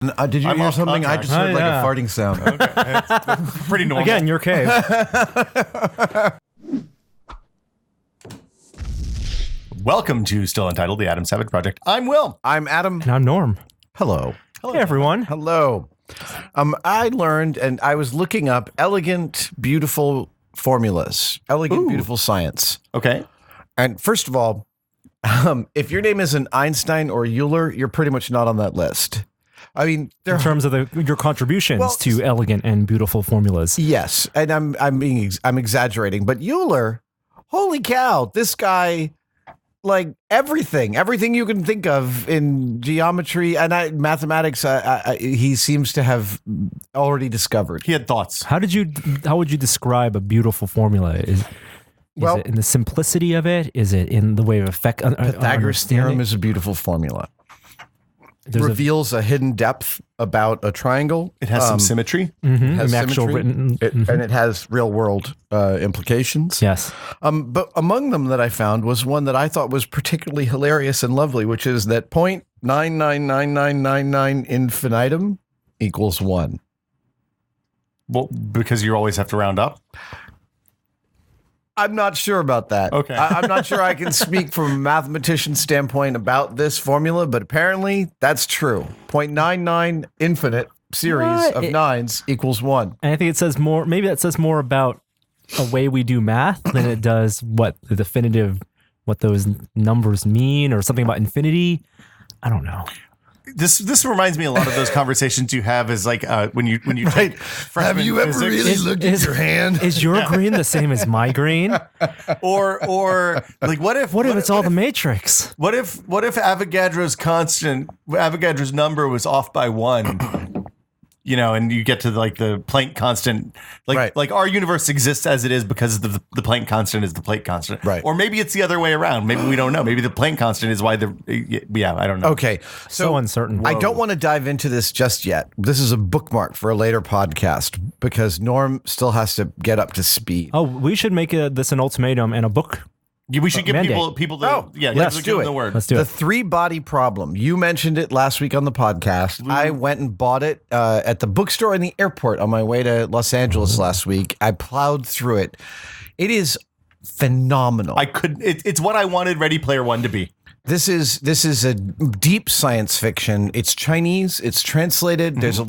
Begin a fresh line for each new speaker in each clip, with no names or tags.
Did you hear something? I just heard like a farting sound.
Okay. It's pretty normal.
Again, your cave.
Welcome to Still Untitled, the Adam Savage Project. I'm Will.
I'm Adam.
And I'm Norm.
Hello.
Hey, everyone.
Hello. I learned, and I was looking up elegant, beautiful formulas, beautiful science.
Okay.
And first of all, if your name isn't Einstein or Euler, you're pretty much not on that list. I mean,
in terms of your contributions to elegant and beautiful formulas.
Yes, and I'm exaggerating, but Euler, holy cow, this guy, like everything you can think of in geometry and mathematics, he seems to have already discovered.
He had thoughts.
How would you describe a beautiful formula? Is it in the simplicity of it? Is it in the way of effect?
Pythagoras' theorem is a beautiful formula. Reveals a hidden depth about a triangle.
It has some symmetry.
Mm-hmm.
Has
actual written,
and it has real world implications.
Yes.
But among them that I found was one that I thought was particularly hilarious and lovely, which is that 0.999999 infinitum equals 1.
Well, because you always have to round up.
I'm not sure about that.
Okay.
I'm not sure I can speak from a mathematician standpoint about this formula, but apparently that's true. 0.99 infinite series of nines equals 1.
And I think it says more, maybe that says more about a way we do math than it does what the definitive, what those numbers mean or something about infinity. I don't know.
This reminds me a lot of those conversations you have is like when you take
Have you ever really looked at your hand?
Is your green the same as my green?
or like what if
it's all the matrix?
What if Avogadro's number was off by 1? You know, and you get to like the Planck constant, like our universe exists as it is because the Planck constant is the Planck constant,
right?
Or maybe it's the other way around. Maybe we don't know. Maybe the Planck constant is why I don't know.
Okay,
so uncertain.
I don't want to dive into this just yet. This is a bookmark for a later podcast because Norm still has to get up to speed.
Oh, we should make this an ultimatum and a book.
We should give people the
let's do it.
The word.
Let's do it.
The 3-body problem. You mentioned it last week on the podcast. I went and bought it at the bookstore in the airport on my way to Los Angeles last week. I plowed through it. It is phenomenal.
It's what I wanted Ready Player One to be.
This is a deep science fiction. It's Chinese. It's translated. Mm-hmm. There's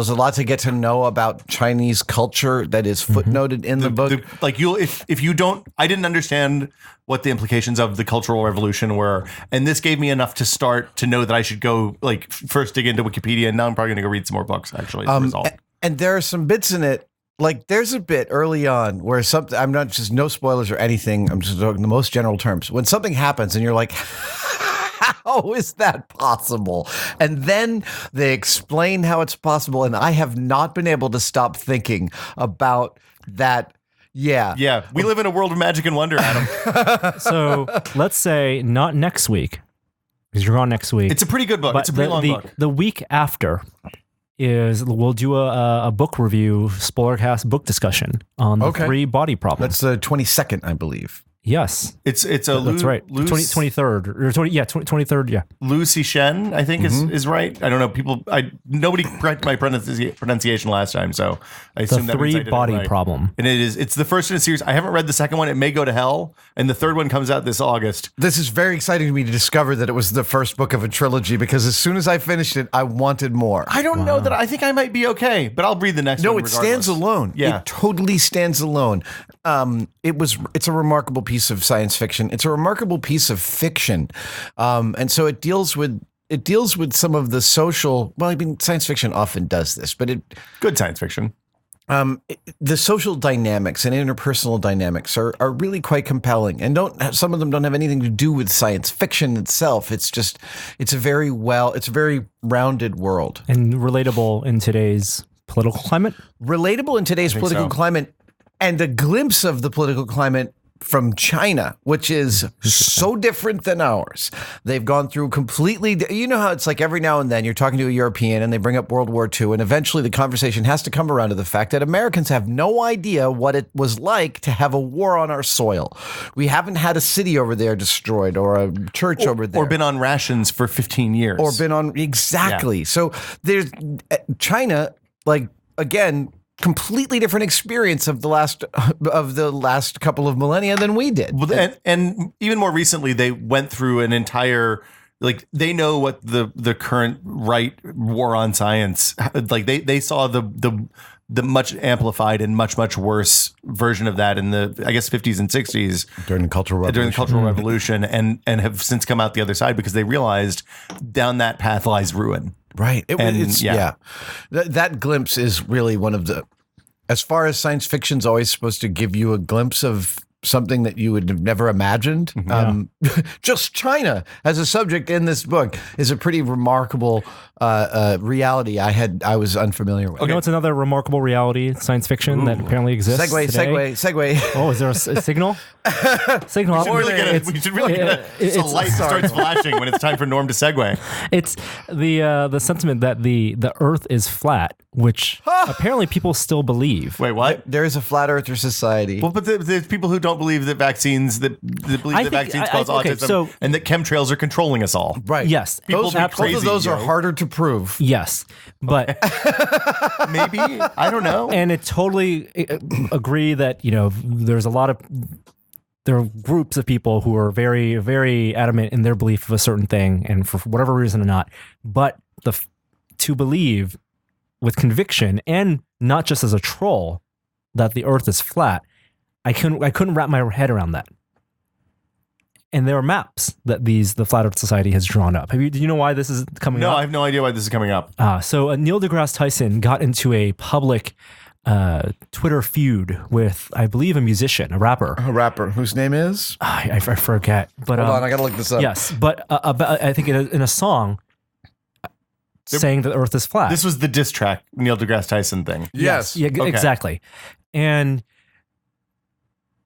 a lot to get to know about Chinese culture that is footnoted in the book.
If you don't, I didn't understand what the implications of the Cultural Revolution were, and this gave me enough to start to know that I should go first dig into Wikipedia, and now I'm probably going to go read some more books. Actually, as a result.
And there are some bits in it. Like there's a bit early on where I'm not just no spoilers or anything. I'm just talking the most general terms. When something happens and you're like, how is that possible? And then they explain how it's possible. And I have not been able to stop thinking about that. Yeah.
We live in a world of magic and wonder, Adam.
So let's say not next week because you're on next week.
It's a pretty good book. It's a pretty long book.
The week after we'll do a book review, Spoilercast book discussion on the 3-body problem.
That's the 22nd, I believe.
Yes,
that's
right. 23rd or 23rd. Yeah,
Lu Cixin, I think is right. I don't know. Nobody corrected my pronunciation last time, so I assume
the
that
3-body problem.
And it's the first in a series. I haven't read the second one. It may go to hell, and the third one comes out this August.
This is very exciting to me to discover that it was the first book of a trilogy because as soon as I finished it, I wanted more.
I don't know that I think I might be okay, but I'll read the next one.
No, it stands alone.
Yeah,
it totally stands alone. It's a remarkable piece of science fiction. It's a remarkable piece of fiction. And so it deals with some of the social, well, I mean, science fiction often does this, but
good science fiction.
The social dynamics and interpersonal dynamics are really quite compelling and some of them don't have anything to do with science fiction itself. It's a very rounded world.
And relatable in today's political climate?
Climate and a glimpse of the political climate from China, which is so different than ours. They've gone through completely, you know how it's like every now and then you're talking to a European and they bring up World War II, and eventually the conversation has to come around to the fact that Americans have no idea what it was like to have a war on our soil. We haven't had a city over there destroyed or a church over there.
Or been on rations for 15 years.
Or been on, exactly. Yeah. So there's China, like, again, completely different experience of the last couple of millennia than we did.
Well, and even more recently, they went through an entire, like, they know what the current right war on science, like they saw the much amplified and much worse version of that in the, I guess, 50s and 60s
during the Cultural
Revolution, and have since come out the other side because they realized down that path lies ruin.
Right. That glimpse is really one of the, as far as science fiction's always supposed to give you a glimpse of something that you would have never imagined. Just China as a subject in this book is a pretty remarkable reality I was unfamiliar with.
You know, it's another remarkable reality, science fiction that apparently exists
Segue.
Oh, is there a signal? Signal.
We should really get a light starts flashing when it's time for Norm to segue.
It's the sentiment that the Earth is flat, which apparently people still believe.
Wait, what?
There is a flat earther society.
Well, but there's people who don't believe that vaccines vaccines cause autism and that chemtrails are controlling us all.
Right.
Yes.
Both of those are harder to prove.
Yes. But
maybe, I don't know.
And it totally agree that, you know, there are groups of people who are very, very adamant in their belief of a certain thing, and for whatever reason or not, but to believe with conviction and not just as a troll that the Earth is flat, I couldn't wrap my head around that. And there are maps that the Flat Earth Society has drawn up. Do you know why this is coming up?
No, I have no idea why this is coming up.
So Neil deGrasse Tyson got into a public Twitter feud with, I believe, a musician, a rapper.
A rapper whose name is?
I forget. But
hold on, I gotta look this up.
Yes, but I think in a song saying that the Earth is flat.
This was the diss track Neil deGrasse Tyson thing.
Yes.
Yeah,
okay.
Exactly. And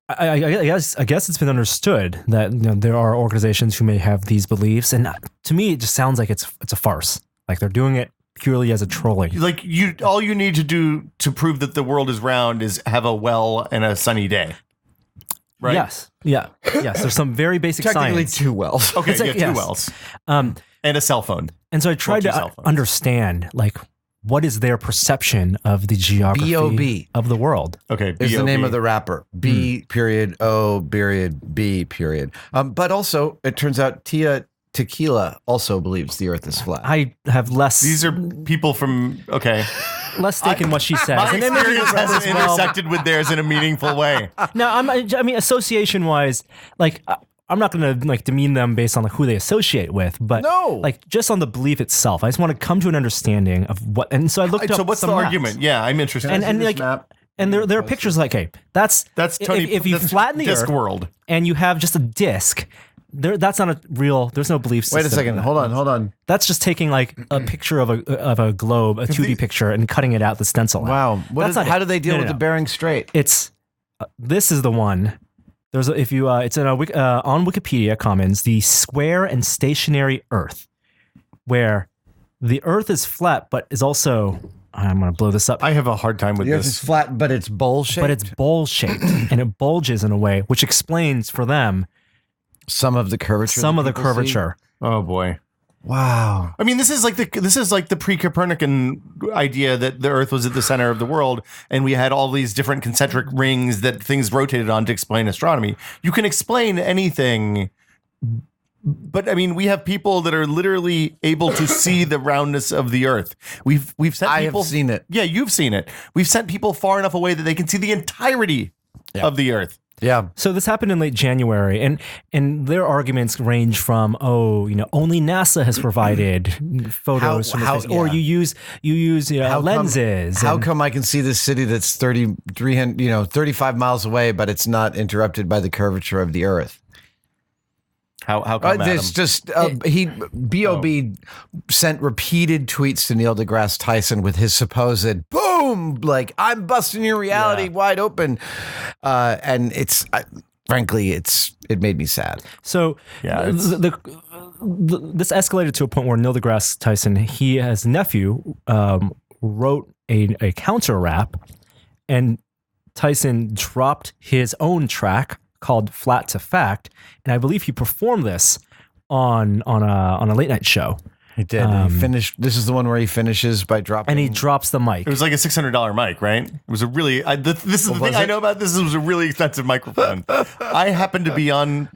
I guess it's been understood that, you know, there are organizations who may have these beliefs, and to me, it just sounds like it's a farce. Like they're doing it purely as a trolling.
Like all you need to do to prove that the world is round is have a well and a sunny day. Right?
Yes. Yeah. Yes. There's some very basic
Technically
science.
2 wells.
Okay.
It's like,
two
yes.
wells. And a cell phone.
And so I tried to understand, like, what is their perception of the geography
B.O.B.
of the world?
Okay.
Is
B.O.B.
the name of the rapper. B period O period B period. But also, it turns out Tia Tequila also believes the Earth is flat.
I have less.
These are people from, okay.
Less stake in what she says.
My
And then maybe
experience
the rapper
hasn't
as well.
intersected with theirs in a meaningful way.
No, I mean, association wise, like, I'm not going to like demean them based on like who they associate with, but
No.
like just on the belief itself. I just want to come to an understanding of what. And so I looked up.
So what's the
some maps.
argument? Yeah, I'm interested.
And like, and there are pictures like, hey, that's
Tony.
If you flatten the Earth
Discworld
and you have just a disc, that's not a real. There's no belief system.
Wait a second. Hold on.
That's just taking like a picture of a globe, a 2D picture, and cutting it out the stencil.
Wow. How do they deal
No,
with
no.
the Bering Strait?
It's this is the one. There's it's in on Wikipedia Commons, the square and stationary Earth, where the Earth is flat, but is also, I'm going to blow this up.
I have a hard time with
The Earth is
this.
flat, but it's bowl-shaped.
But it's bowl shaped and it bulges in a way which explains for them
some of the curvature.
some
that
of the
people see.
curvature.
Oh boy.
Wow.
I mean, this is like the pre-Copernican idea that the Earth was at the center of the world, and we had all these different concentric rings that things rotated on to explain astronomy. You can explain anything, but I mean, we have people that are literally able to see the roundness of the Earth. We've sent
I
people.
have seen it.
Yeah, you've seen it. We've sent people far enough away that they can see the entirety of the Earth.
Yeah.
So this happened in late January, and their arguments range from, only NASA has provided photos from space, or you use lenses.
How come I can see this city that's 35 miles away, but it's not interrupted by the curvature of the Earth?
How come,
There's just B.O.B. sent repeated tweets to Neil deGrasse Tyson with his supposed boom, like I'm busting your reality wide open, and it's frankly, it made me sad.
So
Yeah,
this escalated to a point where Neil deGrasse Tyson, his nephew, wrote a counter rap, and Tyson dropped his own track called "Flat to Fact," and I believe he performed this on a late night show.
He did. He finished. This is the one where he finishes by dropping.
And he drops the mic.
it was like a $600 mic, right? It was a really. This is the thing I know about this. It was a really expensive microphone. I happened to be on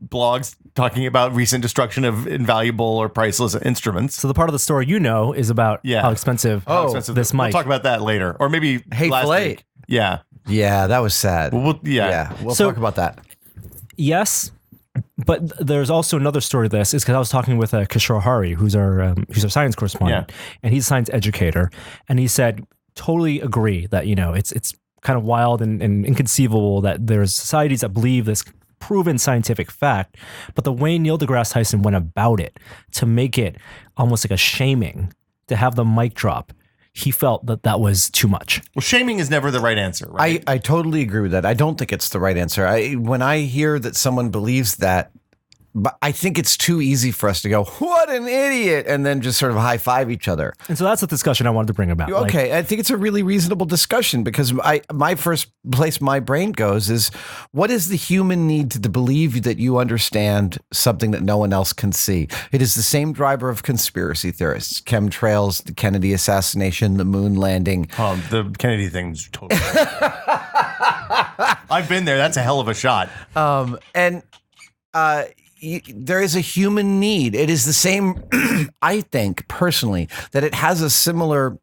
blogs talking about recent destruction of invaluable or priceless instruments.
So the part of the story is about how expensive, this mic.
We'll talk about that later, or maybe
Hateful
last
Eight.
week. Yeah,
Yeah, that was sad.
We'll
We'll
So-
talk about that.
Yes, but there's also another story to this. Is because I was talking with Kishore Hari, who's our science correspondent, and he's a science educator, and he said totally agree that it's kind of wild and inconceivable that there's societies that believe this proven scientific fact, but the way Neil deGrasse Tyson went about it to make it almost like a shaming to have the mic drop, he felt that was too much.
well, shaming is never the right answer, right?
I totally agree with that. I don't think it's the right answer. When I hear that someone believes that, but I think it's too easy for us to go, "What an idiot," and then just sort of high five each other.
And so that's the discussion I wanted to bring about. Like,
Okay, I think it's a really reasonable discussion because my first place my brain goes is, what is the human need to believe that you understand something that no one else can see? It is the same driver of conspiracy theorists: chemtrails, the Kennedy assassination, the moon landing.
The Kennedy thing's totally. I've been there. That's a hell of a shot.
There is a human need. It is the same, I think, personally, that it has a similar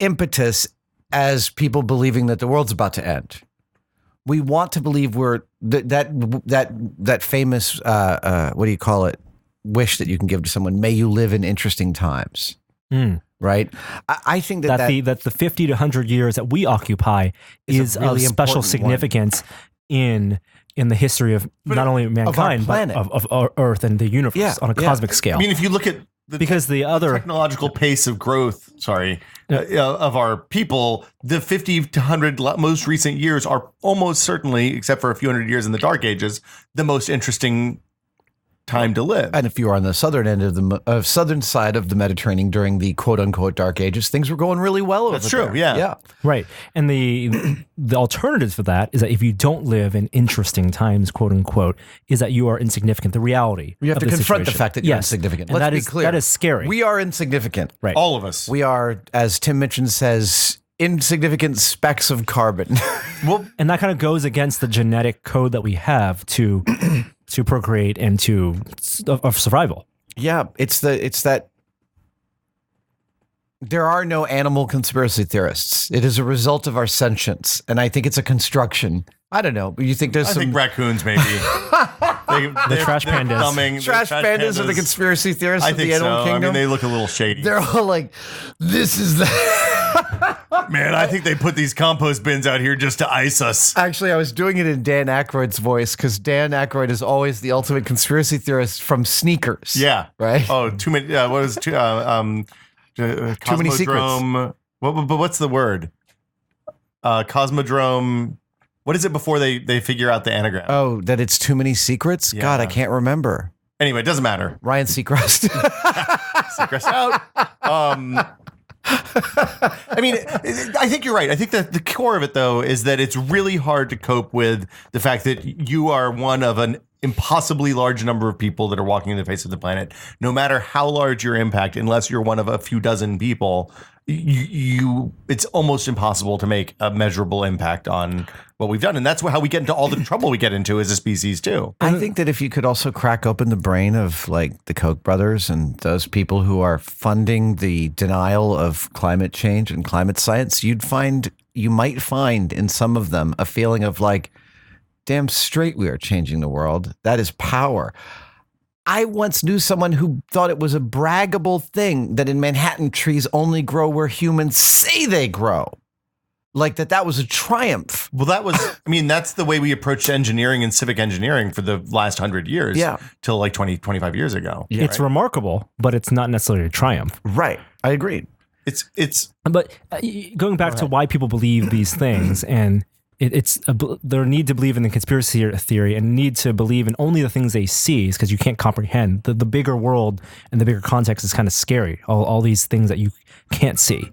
impetus as people believing that the world's about to end. We want to believe we're that famous, what do you call it, wish that you can give to someone, may you live in interesting times. Right? I think that
the 50 to 100 years that we occupy is
a really
of special
important
significance in the history of not only mankind, but of Earth and the universe on a cosmic scale.
I mean, if you look at the
other
technological pace of growth, of our people, the 50 to 100 most recent years are almost certainly, except for a few hundred years in the Dark Ages, the most interesting time to live.
And if you were on the southern end of the southern side of the Mediterranean during the quote unquote Dark Ages, things were going really well over there.
That's true. Yeah.
Right. And the alternative for that is that if you don't live in interesting times, quote unquote, is that you are insignificant. The reality.
You have
of
to
the
confront the
situation.
fact that you're insignificant.
And
Let's be clear.
That is scary.
We are insignificant.
Right.
All of us.
We are, as Tim Minchin says, insignificant specks of carbon.
Well,
and that kind of goes against the genetic code that we have to procreate and of survival.
Yeah, it's that there are no animal conspiracy theorists. It is a result of our sentience, and I think it's a construction. I don't know. You think there's
I
some
think raccoons maybe. The
trash pandas.
trash pandas are the conspiracy theorists
I
of
think
the
so.
animal kingdom?
I mean, they look a little shady.
They're all like, this is the...
Man, I think they put these compost bins out here just to ice us.
Actually, I was doing it in Dan Aykroyd's voice because Dan Aykroyd is always the ultimate conspiracy theorist from Sneakers.
Yeah.
Right?
Oh, too many. What is too
many secrets.
What's the word? Cosmodrome. What is it before they figure out the anagram?
Oh, that it's too many secrets?
Yeah.
God, I can't remember.
Anyway, it doesn't matter.
Ryan Seacrest.
Seacrest out. I mean, I think you're right. I think that the core of it, though, is that it's really hard to cope with the fact that you are one of an impossibly large number of people that are walking the face of the planet. No matter how large your impact, unless you're one of a few dozen people, it's almost impossible to make a measurable impact on what we've done. And that's how we get into all the trouble we get into as a species, too.
I think that if you could also crack open the brain of like the Koch brothers and those people who are funding the denial of climate change and climate science, you might find in some of them a feeling of like, damn straight we are changing the world. That is power. I once knew someone who thought it was a braggable thing that in Manhattan trees only grow where humans say they grow. Like that was a triumph.
Well, that's the way we approached engineering and civic engineering for the last 100 years.
Yeah.
Till like 25 years ago.
Yeah,
it's remarkable, but it's not necessarily a triumph.
Right. I agree.
It's
But going back to why people believe these things, and it's their need to believe in the conspiracy theory and need to believe in only the things they see is because you can't comprehend the bigger world and the bigger context is kind of scary. All these things that you can't see,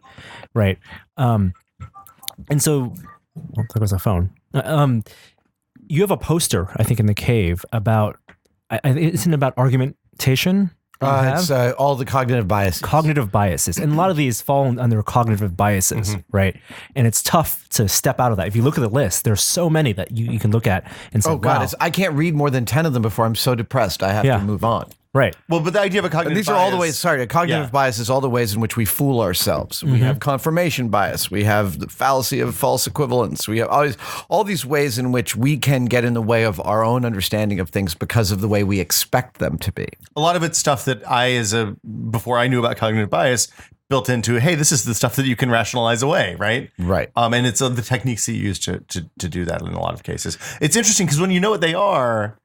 right? And so, there goes the phone. You have a poster, I think, in the cave about. Isn't it about argumentation?
It's all the cognitive biases. And a lot of these fall under cognitive biases, right? And it's tough to step out of that. If you look at the list, there's so many that you can look at and say, oh God,
wow.
I can't read more than 10 of them before I'm so depressed I have to move on.
Right.
Well, but the idea of a cognitive
And these
bias,
are all the ways, a cognitive bias is all the ways in which we fool ourselves. We have confirmation bias. We have the fallacy of false equivalence. We have all these ways in which we can get in the way of our own understanding of things because of the way we expect them to be.
a lot of it's stuff that before I knew about cognitive bias, built into, hey, this is the stuff that you can rationalize away, right?
Right.
And it's the techniques that you use to do that in a lot of cases. It's interesting because when you know what they are,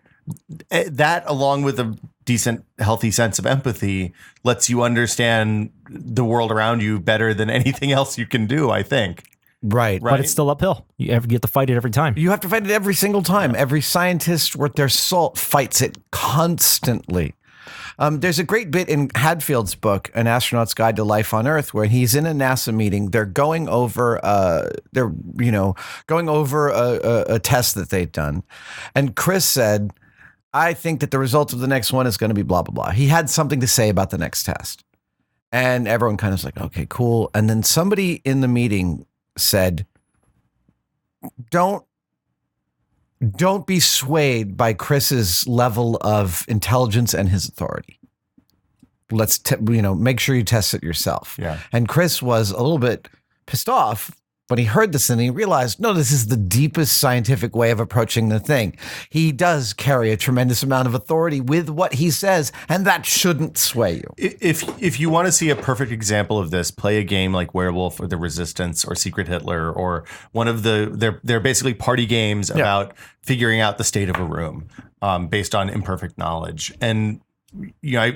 that along with a decent, healthy sense of empathy lets you understand the world around you better than anything else you can do, I think.
Right.
But it's still uphill. You have to fight it every time.
You have to fight it every single time. Every scientist worth their salt fights it constantly. There's a great bit in Hadfield's book, An Astronaut's Guide to Life on Earth, where he's in a NASA meeting. They're going over, a test that they've done, and Chris said, "I think that the result of the next one is going to be blah blah blah." He had something to say about the next test, and everyone kind of was like, "Okay, cool." And then somebody in the meeting said, "Don't be swayed by Chris's level of intelligence and his authority. Let's make sure you test it yourself."
Yeah.
And Chris was a little bit pissed off when he heard this and he realized, no, this is the deepest scientific way of approaching the thing. He does carry a tremendous amount of authority with what he says, and that shouldn't sway you.
If you want to see a perfect example of this, play a game like Werewolf or The Resistance or Secret Hitler or one of they're basically party games about figuring out the state of a room based on imperfect knowledge. And I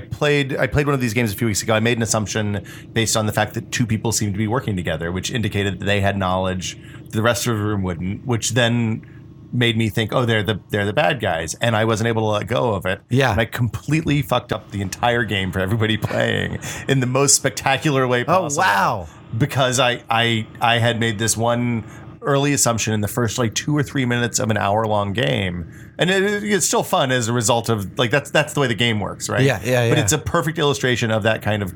played one of these games a few weeks ago. I made an assumption based on the fact that two people seemed to be working together, which indicated that they had knowledge the rest of the room wouldn't, which then made me think, oh, they're the bad guys, and I wasn't able to let go of it.
Yeah.
And I completely fucked up the entire game for everybody playing in the most spectacular way possible.
Oh, wow.
Because I had made this one early assumption in the first 2 or 3 minutes of an hour-long game, and it's still fun as a result of that's the way the game works, right?
Yeah.
But it's a perfect illustration of that kind of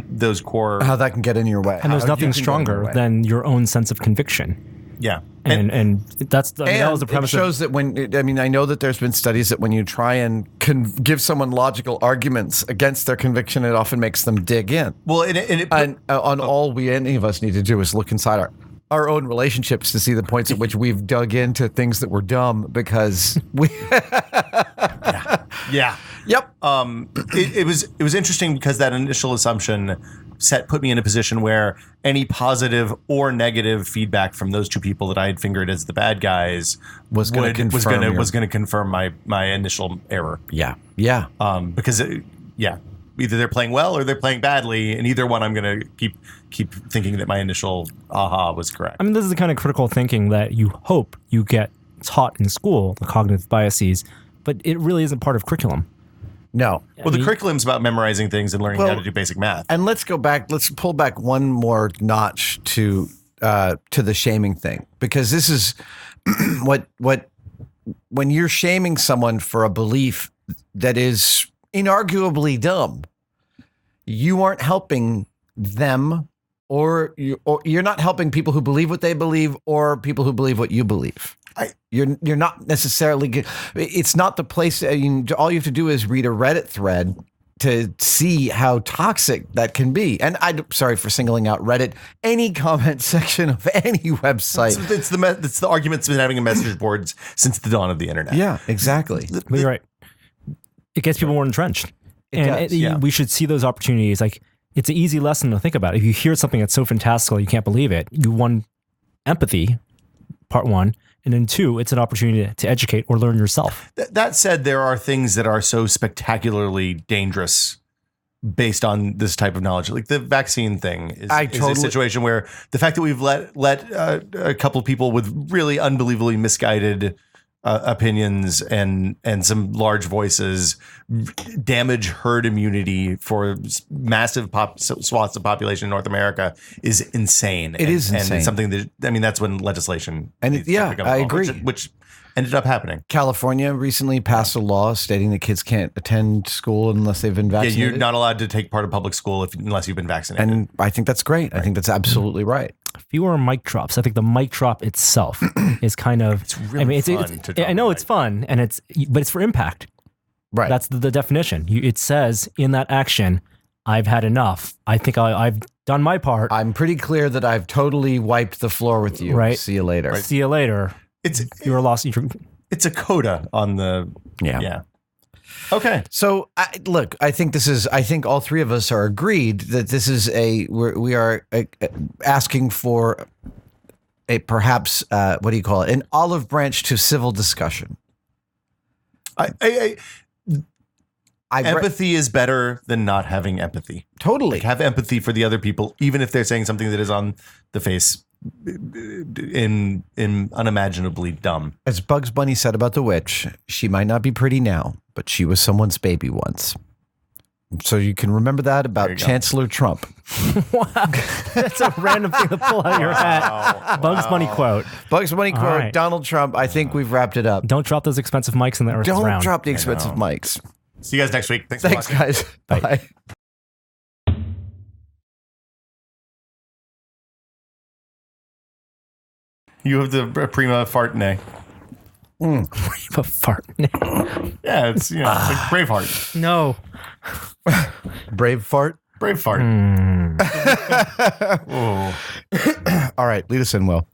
those core.
How that can get in your way.
And there's
How you
nothing
can get in your
stronger
way.
than your own sense of conviction.
Yeah.
And that's that was the premise.
It shows that I know that there's been studies that when you try and give someone logical arguments against their conviction, it often makes them dig in.
Well,
All any of us need to do is look inside our own relationships to see the points at which we've dug into things that were dumb because we.
Yeah.
Yep.
It was interesting because that initial assumption put me in a position where any positive or negative feedback from those two people that I had fingered as the bad guys was going to confirm my initial error.
Yeah.
Because either they're playing well or they're playing badly, and either one I'm going to keep thinking that my initial aha was correct.
I mean, this is the kind of critical thinking that you hope you get taught in school, the cognitive biases, but it really isn't part of curriculum.
No.
Well, the curriculum's about memorizing things and learning how to do basic math.
And let's pull back one more notch to the shaming thing, because this is when you're shaming someone for a belief that is inarguably dumb, you aren't helping them, or you're not helping people who believe what they believe or people who believe what you believe. You're not necessarily. It's not the place. All you have to do is read a Reddit thread to see how toxic that can be. And I'm sorry for singling out Reddit. Any comment section of any website.
It's the argument's been having in message boards since the dawn of the internet.
Yeah, exactly.
You're right. It gets people more entrenched. We should see those opportunities. It's an easy lesson to think about. If you hear something that's so fantastical, you can't believe it. Empathy, part one. And then 2, it's an opportunity to educate or learn yourself.
That said, there are things that are so spectacularly dangerous based on this type of knowledge. Like the vaccine thing is a situation where the fact that we've let a couple of people with really unbelievably misguided opinions and some large voices damage herd immunity for massive swaths of population in North America is insane.
It is insane.
And it's something that, I mean, that's when legislation.
And I agree.
Which ended up happening.
California recently passed a law stating that kids can't attend school unless they've been vaccinated.
Yeah, you're not allowed to take part of public school unless you've been vaccinated.
And I think that's great. Right. I think that's absolutely right.
Fewer mic drops. I think the mic drop itself is kind of.
It's really fun.
I know it's fun, but it's for impact.
Right.
That's the definition. It says in that action, "I've had enough. I think I've done my part.
I'm pretty clear that I've totally wiped the floor with you.
Right.
See you later.
See you later." You're lost.
It's a coda on the yeah. Okay.
So look, I think all three of us are agreed that this is we are asking for a perhaps what do you call it? An olive branch to civil discussion.
Empathy is better than not having empathy.
Totally.
Like, have empathy for the other people, even if they're saying something that is on the face in unimaginably dumb.
As Bugs Bunny said about the witch, she might not be pretty now, but she was someone's baby once. So you can remember that about Chancellor Trump.
Wow. That's a random thing to pull out of your hat. Bugs Bunny quote.
Bugs Bunny quote, right. Donald Trump. I think we've wrapped it up.
Don't drop those expensive mics in the earth.
Don't drop the expensive mics.
See you guys next week. Thanks
for watching. Guys. Bye.
You have the prima fart nay.
Prima fart nay.
Yeah, it's it's like Braveheart.
No.
Brave fart?
Brave fart.
All right, lead us in, Will.